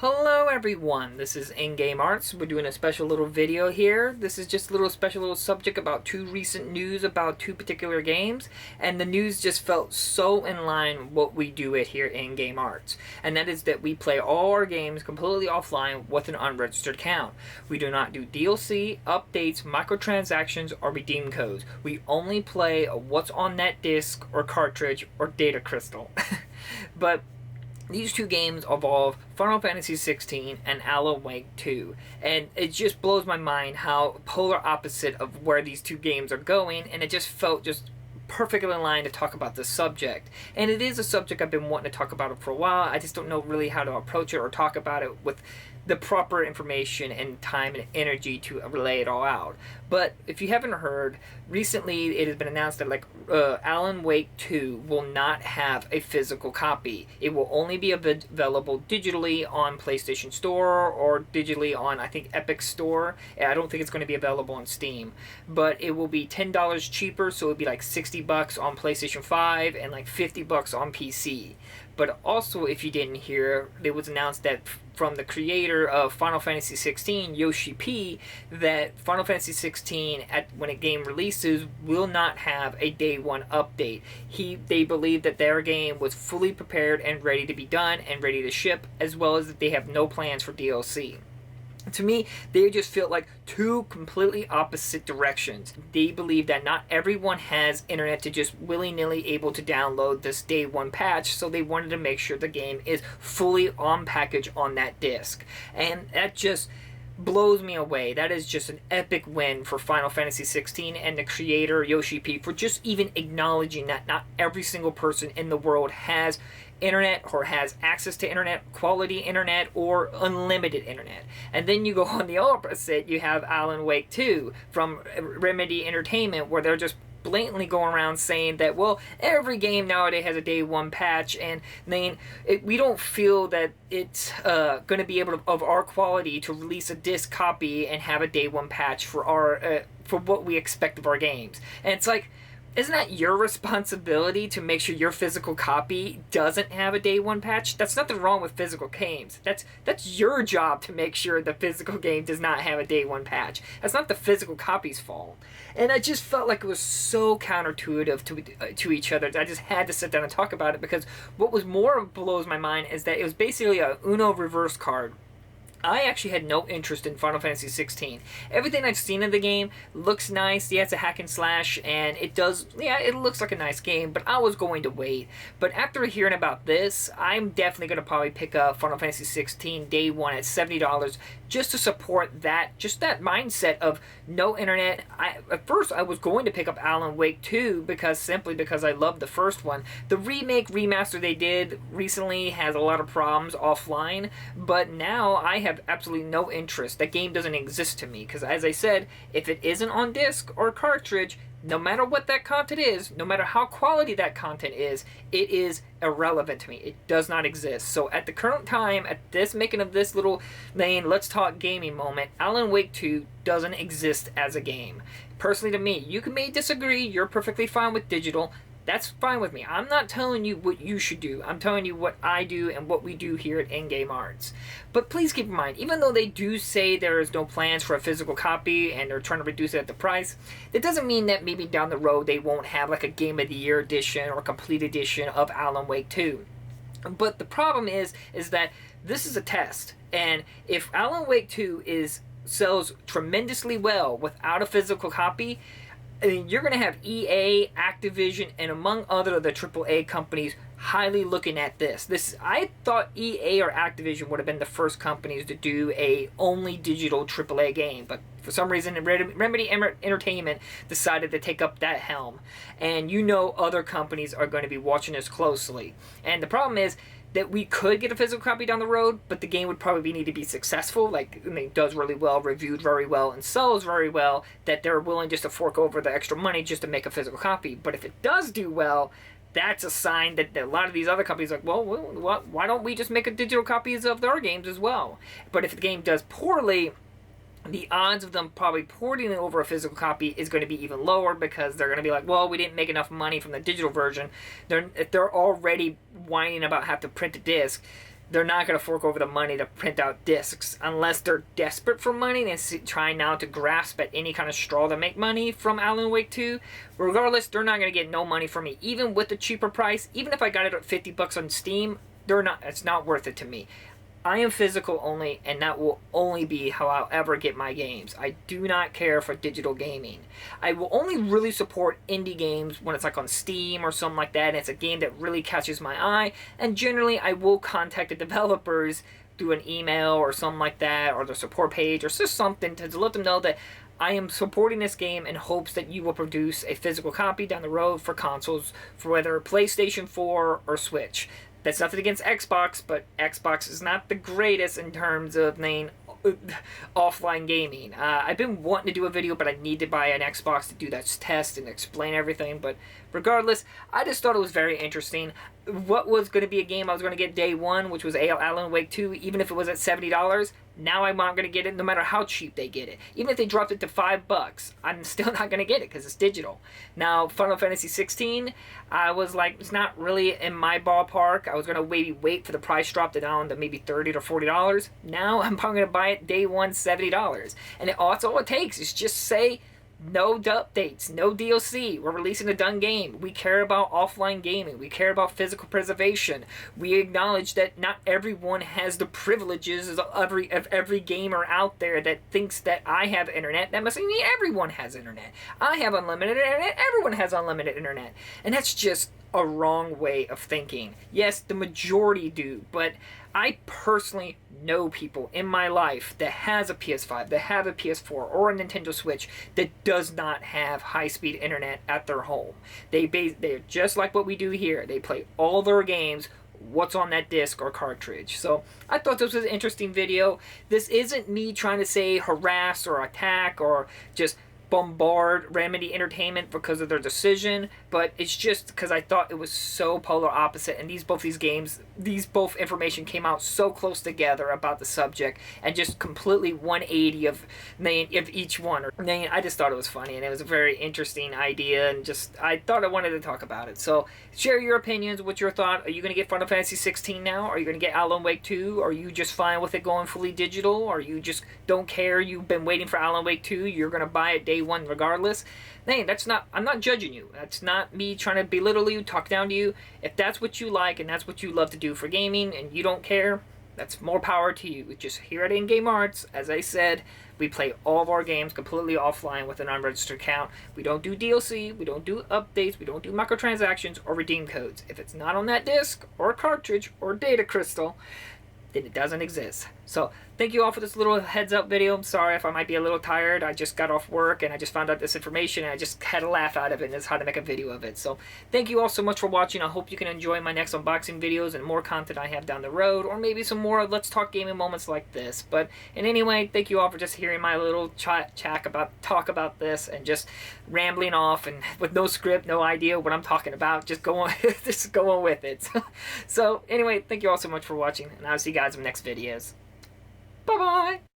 Hello everyone, this is In-Game Arts. We're doing a special little video here. This is just a little special subject about two recent news about two particular games, and the news just felt so in line with what we do it here in In-Game Arts. And that is that we play all our games completely offline with an unregistered account. We do not do DLC, updates, microtransactions, or redeem codes. We only play what's on that disc or cartridge or data crystal. But these two games involve Final Fantasy XVI and Alan Wake 2, and it just blows my mind how polar opposite of where these two games are going, and it just felt just perfectly in line to talk about this subject. And it is a subject I've been wanting to talk about it for a while. I just don't know really how to approach it or talk about it with the proper information and time and energy to relay it all out. But if you haven't heard, recently it has been announced that Alan Wake 2 will not have a physical copy. It will only be available digitally on PlayStation Store or digitally on, I think, Epic Store. I don't think it's going to be available on Steam. But it will be $10 cheaper, so it would be like $60 on PlayStation 5 and like $50 on PC. But also, if you didn't hear, it was announced that from the creator of Final Fantasy XVI, Yoshi P, that Final Fantasy XVI, when a game releases, will not have a day one update. They believe that their game was fully prepared and ready to be done and ready to ship, as well as that they have no plans for DLC. To me, they just feel like two completely opposite directions. They believe that not everyone has internet to just willy-nilly able to download this day one patch, so they wanted to make sure the game is fully on package on that disc. And that just blows me away. That is just an epic win for Final Fantasy XVI and the creator, Yoshi P, for just even acknowledging that not every single person in the world has internet or has access to internet, quality internet, or unlimited internet. And then you go on the opposite, you have Alan Wake 2 from Remedy Entertainment, where they're just blatantly going around saying that, well, every game nowadays has a day one patch, and we don't feel that it's going to be able to, of our quality, to release a disc copy and have a day one patch for our for what we expect of our games. And it's like, isn't that your responsibility to make sure your physical copy doesn't have a day one patch? That's nothing wrong with physical games. That's your job to make sure the physical game does not have a day one patch. That's not the physical copy's fault. And I just felt like it was so counterintuitive to each other. I just had to sit down and talk about it, because what was more blows my mind is that it was basically a Uno reverse card. I actually had no interest in Final Fantasy XVI. Everything I've seen of the game looks nice. Yeah, it's a hack and slash, and it looks like a nice game, but I was going to wait. But after hearing about this, I'm definitely going to probably pick up Final Fantasy XVI Day 1 at $70 just to support that mindset of no internet. At first, I was going to pick up Alan Wake 2 simply because I loved the first one. The remaster they did recently has a lot of problems offline, but now I have absolutely no interest. That game doesn't exist to me, because as I said, if it isn't on disc or cartridge, no matter what that content is, no matter how quality that content is, it is irrelevant to me. It does not exist. So at the current time, at this making of this little Let's Talk Gaming moment, Alan Wake 2 doesn't exist as a game. Personally, to me, you may disagree. You're perfectly fine with digital. That's fine with me. I'm not telling you what you should do. I'm telling you what I do and what we do here at In-Game Arts. But please keep in mind, even though they do say there is no plans for a physical copy and they're trying to reduce it at the price, that doesn't mean that maybe down the road they won't have like a Game of the Year edition or a complete edition of Alan Wake 2. But the problem is that this is a test. And if Alan Wake 2 sells tremendously well without a physical copy, you're going to have EA, Activision, and among other of the AAA companies highly looking at this. I thought EA or Activision would have been the first companies to do a only digital AAA game, but for some reason Remedy Entertainment decided to take up that helm. And other companies are going to be watching this closely. And the problem is that we could get a physical copy down the road, but the game would probably need to be successful, it does really well, reviewed very well, and sells very well, that they're willing just to fork over the extra money just to make a physical copy. But if it does do well, that's a sign that a lot of these other companies are like, well, why don't we just make a digital copies of our games as well? But if the game does poorly, the odds of them probably porting it over a physical copy is going to be even lower, because they're going to be like, well, we didn't make enough money from the digital version. If they're already whining about having to print a disc, they're not going to fork over the money to print out discs unless they're desperate for money and trying now to grasp at any kind of straw to make money from Alan Wake 2. Regardless, they're not going to get no money from me. Even with the cheaper price, even if I got it at 50 bucks on Steam, it's not worth it to me. I am physical only, and that will only be how I'll ever get my games. I do not care for digital gaming. I will only really support indie games when it's like on Steam or something like that, and it's a game that really catches my eye, and generally I will contact the developers through an email or something like that, or the support page, or just something to let them know that I am supporting this game in hopes that you will produce a physical copy down the road for consoles, for whether PlayStation 4 or Switch. That's nothing against Xbox, but Xbox is not the greatest in terms of offline gaming. I've been wanting to do a video, but I need to buy an Xbox to do that test and explain everything. But regardless, I just thought it was very interesting. What was going to be a game I was going to get day one, which was Alan Wake 2, even if it was at $70, now I'm not going to get it no matter how cheap they get it. Even if they dropped it to $5, I'm still not going to get it because it's digital. Now, Final Fantasy 16, I was like, it's not really in my ballpark. I was going to maybe wait for the price drop down to maybe $30 to $40. Now I'm probably going to buy it day one, $70. And that's all it takes is just say, no updates, no DLC. We're releasing a done game. We care about offline gaming. We care about physical preservation. We acknowledge that not everyone has the privileges of every gamer out there that thinks that I have internet. That must mean everyone has internet. I have unlimited internet. Everyone has unlimited internet. And that's just a wrong way of thinking. Yes, the majority do, but I personally know people in my life that has a PS5, that have a PS4 or a Nintendo Switch that does not have high-speed internet at their home. They're just like what we do here. They play all their games what's on that disc or cartridge. So I thought this was an interesting video. This isn't me trying to say harass or attack or just bombard Remedy Entertainment because of their decision, but it's just because I thought it was so polar opposite, and these both information came out so close together about the subject, and just completely 180 of each one. I just thought it was funny, and it was a very interesting idea, and just I thought I wanted to talk about it. So share your opinions. What's your thought? Are you going to get Final Fantasy 16 now? Are you going to get Alan Wake 2? Are you just fine with it going fully digital? Or you just don't care? You've been waiting for Alan Wake 2. You're going to buy it day one regardless. Hey, I'm not judging you. That's not me trying to belittle you, talk down to you. If that's what you like and that's what you love to do for gaming and you don't care, that's more power to you. Just here at In-Game Arts, as I said, we play all of our games completely offline with an unregistered account. We don't do DLC, we don't do updates, we don't do microtransactions or redeem codes. If it's not on that disc or cartridge or data crystal, then it doesn't exist. So thank you all for this little heads up video. I'm sorry if I might be a little tired. I just got off work and I just found out this information and I just had a laugh out of it, and that's how to make a video of it. So thank you all so much for watching. I hope you can enjoy my next unboxing videos and more content I have down the road, or maybe some more Let's Talk Gaming moments like this. But in anyway, thank you all for just hearing my little talk about this and just rambling off and with no script, no idea what I'm talking about, just going with it. So anyway, thank you all so much for watching, and I'll see you guys in the next videos. Bye-bye!